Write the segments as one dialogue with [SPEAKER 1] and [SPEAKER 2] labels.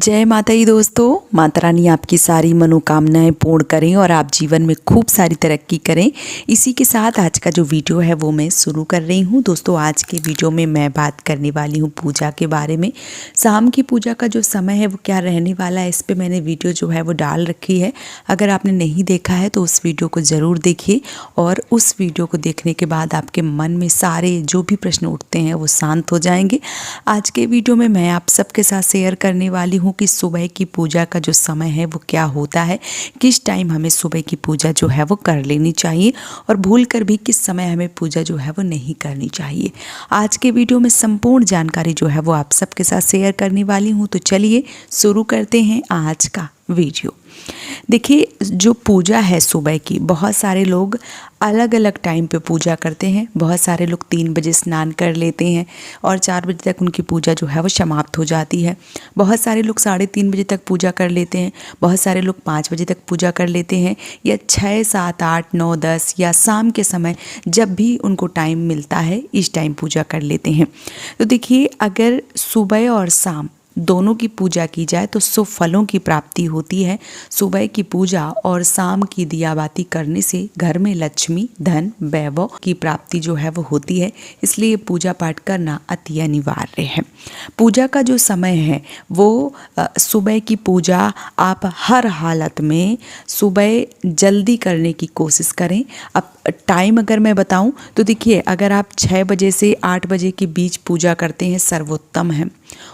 [SPEAKER 1] जय माता दी दोस्तों। माता रानी आपकी सारी मनोकामनाएं पूर्ण करें और आप जीवन में खूब सारी तरक्की करें। इसी के साथ आज का जो वीडियो है वो मैं शुरू कर रही हूँ। दोस्तों आज के वीडियो में मैं बात करने वाली हूँ पूजा के बारे में। शाम की पूजा का जो समय है वो क्या रहने वाला है, इस पर मैंने वीडियो जो है वो डाल रखी है। अगर आपने नहीं देखा है तो उस वीडियो को ज़रूर देखिए और उस वीडियो को देखने के बाद आपके मन में सारे जो भी प्रश्न उठते हैं वो शांत हो जाएंगे। आज के वीडियो में मैं आप सबके साथ शेयर करने वाली हूँ कि सुबह की पूजा का जो समय है वो क्या होता है, किस टाइम हमें सुबह की पूजा जो है वो कर लेनी चाहिए और भूल कर भी किस समय हमें पूजा जो है वो नहीं करनी चाहिए। आज के वीडियो में संपूर्ण जानकारी जो है वो आप सबके साथ शेयर करने वाली हूँ। तो चलिए शुरू करते हैं आज का वीडियो। देखिए, जो पूजा है सुबह की, बहुत सारे लोग अलग अलग टाइम पे पूजा करते हैं। बहुत सारे लोग 3 बजे स्नान कर लेते हैं और 4 बजे तक उनकी पूजा जो है वो समाप्त हो जाती है। बहुत सारे लोग 3:30 बजे तक पूजा कर लेते हैं। बहुत सारे लोग 5 बजे तक पूजा कर लेते हैं, या 6, 7, 8, 9, 10 या शाम के समय जब भी उनको टाइम मिलता है इस टाइम पूजा कर लेते हैं। तो देखिए, अगर सुबह और शाम दोनों की पूजा की जाए तो शुभ फलों की प्राप्ति होती है। सुबह की पूजा और शाम की दियाबाती करने से घर में लक्ष्मी, धन, वैभव की प्राप्ति जो है वो होती है। इसलिए पूजा पाठ करना अति अनिवार्य है। पूजा का जो समय है वो सुबह की पूजा आप हर हालत में सुबह जल्दी करने की कोशिश करें। अब टाइम अगर मैं बताऊं तो देखिए, अगर आप 6 बजे से 8 बजे के बीच पूजा करते हैं सर्वोत्तम है।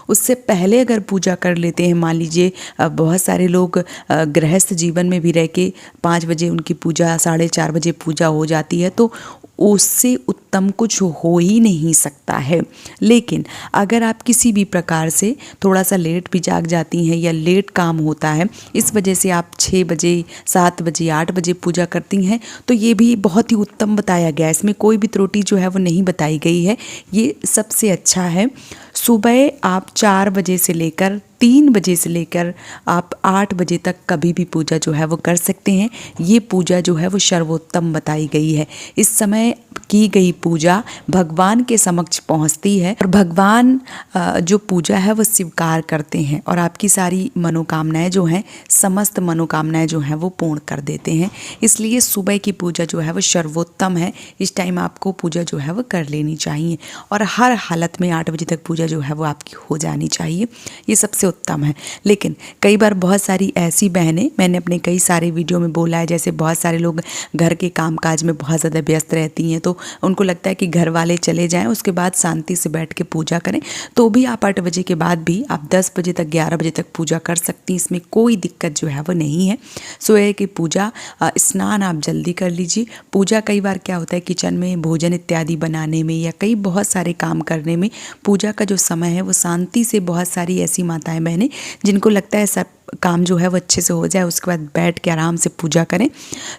[SPEAKER 1] उससे पहले अगर पूजा कर लेते हैं, मान लीजिए बहुत सारे लोग गृहस्थ जीवन में भी रह के 5 बजे उनकी पूजा, 4:30 बजे पूजा हो जाती है, तो उससे उत्तम कुछ हो ही नहीं सकता है। लेकिन अगर आप किसी भी प्रकार से थोड़ा सा लेट भी जाग जाती हैं या लेट काम होता है, इस वजह से आप 6 बजे, 7 बजे, 8 बजे पूजा करती हैं, तो ये भी बहुत ही उत्तम बताया गया है। इसमें कोई भी त्रुटि जो है वो नहीं बताई गई है। ये सबसे अच्छा है। सुबह आप 4 बजे से लेकर 3 बजे से लेकर आप 8 बजे तक कभी भी पूजा जो है वो कर सकते हैं। ये पूजा जो है वो सर्वोत्तम बताई गई है। इस समय की गई पूजा भगवान के समक्ष पहुंचती है और भगवान जो पूजा है वो स्वीकार करते हैं और आपकी सारी मनोकामनाएं जो हैं, समस्त मनोकामनाएं जो हैं वो पूर्ण कर देते हैं। इसलिए सुबह की पूजा जो है वो सर्वोत्तम है। इस टाइम आपको पूजा जो है वो कर लेनी चाहिए और हर हालत में 8 बजे तक पूजा जो है वो आपकी हो जानी चाहिए। ये सबसे उत्तम है। लेकिन कई बार बहुत सारी ऐसी बहनें, मैंने अपने कई सारे वीडियो में बोला है, जैसे बहुत सारे लोग घर के कामकाज में बहुत ज़्यादा व्यस्त रहती हैं, तो उनको लगता है कि घर वाले चले जाएं उसके बाद शांति से बैठ के पूजा करें। तो भी आप 8 बजे के बाद भी आप 10 बजे तक, 11 बजे तक पूजा कर सकती हैं। इसमें कोई दिक्कत जो है वो नहीं है। सुबह की पूजा, स्नान आप जल्दी कर लीजिए। पूजा कई बार क्या होता है, किचन में भोजन इत्यादि बनाने में या कई बहुत सारे काम करने में पूजा का जो समय है वो शांति से, बहुत सारी ऐसी माताएं बहनें जिनको लगता है सब काम जो है वो अच्छे से हो जाए, उसके बाद बैठ के आराम से पूजा करें,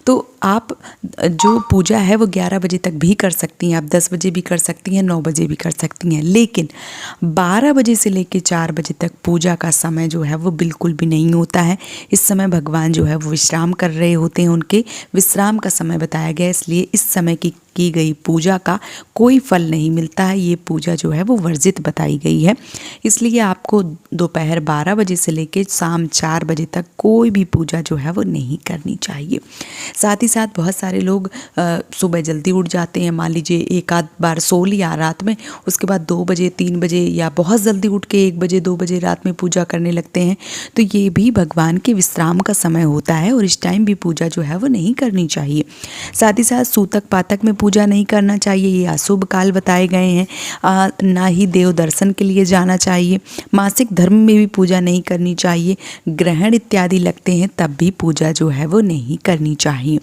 [SPEAKER 1] तो आप जो पूजा है वो 11 बजे तक भी कर सकती हैं, आप 10 बजे भी कर सकती हैं, 9 बजे भी कर सकती हैं। लेकिन 12 बजे से लेकर 4 बजे तक पूजा का समय जो है वो बिल्कुल भी नहीं होता है। इस समय भगवान जो है वो विश्राम कर रहे होते हैं, उनके विश्राम का समय बताया गया है। इसलिए इस समय की गई पूजा का कोई फल नहीं मिलता है। ये पूजा जो है वो वर्जित बताई गई है। इसलिए आपको दोपहर 12 बजे से लेकर शाम 4 बजे तक कोई भी पूजा जो है वो नहीं करनी चाहिए। साथ ही साथ बहुत सारे लोग सुबह जल्दी उठ जाते हैं, मान लीजिए एक आध बार सो लिया रात में, उसके बाद 2 बजे, 3 बजे या बहुत जल्दी उठ के 1 बजे, 2 बजे रात में पूजा करने लगते हैं। तो ये भी भगवान के विश्राम का समय होता है और इस टाइम भी पूजा जो है वो नहीं करनी चाहिए। साथ ही साथ सूतक पातक में पूजा नहीं करना चाहिए, ये अशुभ काल बताए गए हैं। ना ही देव दर्शन के लिए जाना चाहिए। मासिक धर्म में भी पूजा नहीं करनी चाहिए। ग्रहण इत्यादि लगते हैं तब भी पूजा जो है वो नहीं करनी चाहिए।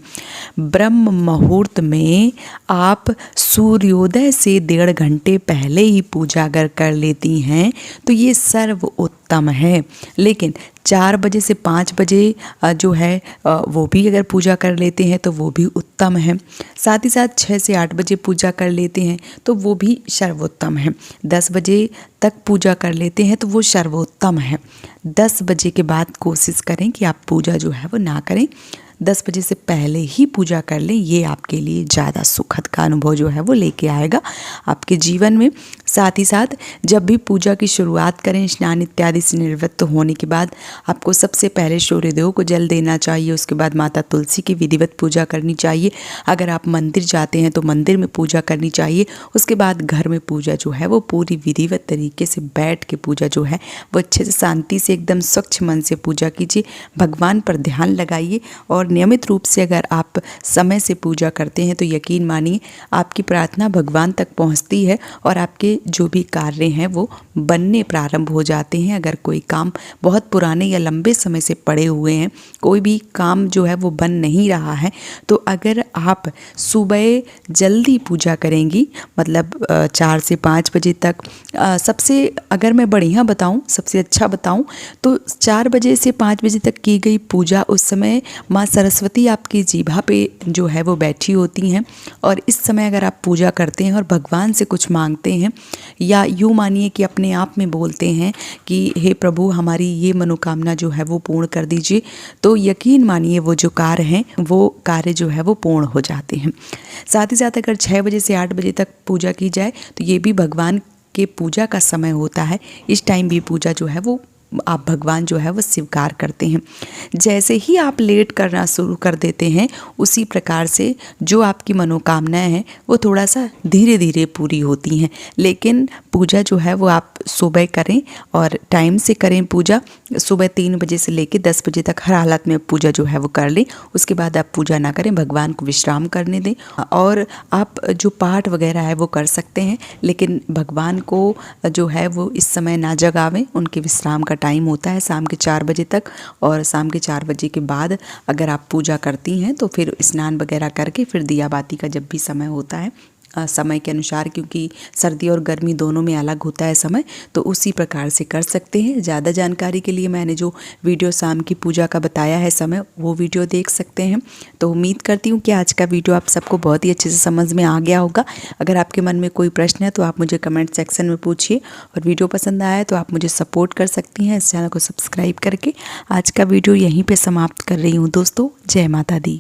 [SPEAKER 1] ब्रह्म मुहूर्त में आप सूर्योदय से 1.5 घंटे पहले ही पूजा अगर कर लेती हैं तो ये सर्व उत्तम है। लेकिन 4 बजे से 5 बजे जो है वो भी अगर पूजा कर लेते हैं तो वो भी उत्तम है। साथ ही साथ 6 से 8 बजे पूजा कर लेते हैं तो वो भी सर्वोत्तम है। 10 बजे तक पूजा कर लेते हैं तो वो सर्वोत्तम है। 10 बजे के बाद कोशिश करें कि आप पूजा जो है वो ना करें। 10 बजे से पहले ही पूजा कर लें, ये आपके लिए ज़्यादा सुखद का अनुभव जो है वो लेके आएगा आपके जीवन में। साथ ही साथ जब भी पूजा की शुरुआत करें, स्नान इत्यादि से निवृत्त होने के बाद आपको सबसे पहले सूर्यदेव को जल देना चाहिए। उसके बाद माता तुलसी की विधिवत पूजा करनी चाहिए। अगर आप मंदिर जाते हैं तो मंदिर में पूजा करनी चाहिए। उसके बाद घर में पूजा जो है वो पूरी विधिवत तरीके से बैठ के पूजा जो है वो अच्छे से शांति से एकदम स्वच्छ मन से पूजा कीजिए। भगवान पर ध्यान लगाइए और नियमित रूप से अगर आप समय से पूजा करते हैं तो यकीन मानिए आपकी प्रार्थना भगवान तक पहुंचती है और आपके जो भी कार्य हैं वो बनने प्रारंभ हो जाते हैं। अगर कोई काम बहुत पुराने या लंबे समय से पड़े हुए हैं, कोई भी काम जो है वो बन नहीं रहा है, तो अगर आप सुबह जल्दी पूजा करेंगी, मतलब 4 से 5 बजे तक, सबसे अगर मैं बढ़िया बताऊं, सबसे अच्छा बताऊं तो 4 बजे से 5 बजे तक की गई पूजा, उस समय माँ सरस्वती आपकी जीभा पे जो है वो बैठी होती हैं और इस समय अगर आप पूजा करते हैं और भगवान से कुछ मांगते हैं या यूँ मानिए कि अपने आप में बोलते हैं कि हे प्रभु हमारी ये मनोकामना जो है वो पूर्ण कर दीजिए, तो यकीन मानिए वो जो कार्य हैं वो कार्य जो है वो पूर्ण हो जाते हैं। साथ ही साथ अगर 6 बजे से 8 बजे तक पूजा की जाए तो ये भी भगवान के पूजा का समय होता है। इस टाइम भी पूजा जो है वो आप भगवान जो है वो स्वीकार करते हैं। जैसे ही आप लेट करना शुरू कर देते हैं, उसी प्रकार से जो आपकी मनोकामनाएं हैं वो थोड़ा सा धीरे धीरे पूरी होती हैं। लेकिन पूजा जो है वो आप सुबह करें और टाइम से करें पूजा। सुबह 3 बजे से लेकर 10 बजे तक हर हालत में पूजा जो है वो कर लें। उसके बाद आप पूजा ना करें, भगवान को विश्राम करने दें। और आप जो पाठ वगैरह है वो कर सकते हैं, लेकिन भगवान को जो है वो इस समय ना जगावें। उनके विश्राम का टाइम होता है शाम के 4 बजे तक, और शाम के 4 बजे के बाद अगर आप पूजा करती हैं तो फिर स्नान वगैरह करके फिर दिया बाती का जब भी समय होता है, समय के अनुसार, क्योंकि सर्दी और गर्मी दोनों में अलग होता है समय, तो उसी प्रकार से कर सकते हैं। ज़्यादा जानकारी के लिए मैंने जो वीडियो शाम की पूजा का बताया है समय, वो वीडियो देख सकते हैं। तो उम्मीद करती हूँ कि आज का वीडियो आप सबको बहुत ही अच्छे से समझ में आ गया होगा। अगर आपके मन में कोई प्रश्न है तो आप मुझे कमेंट सेक्शन में पूछिए, और वीडियो पसंद आया तो आप मुझे सपोर्ट कर सकती हैं इस चैनल को सब्सक्राइब करके। आज का वीडियो यहीं पर समाप्त कर रही हूँ दोस्तों। जय माता दी।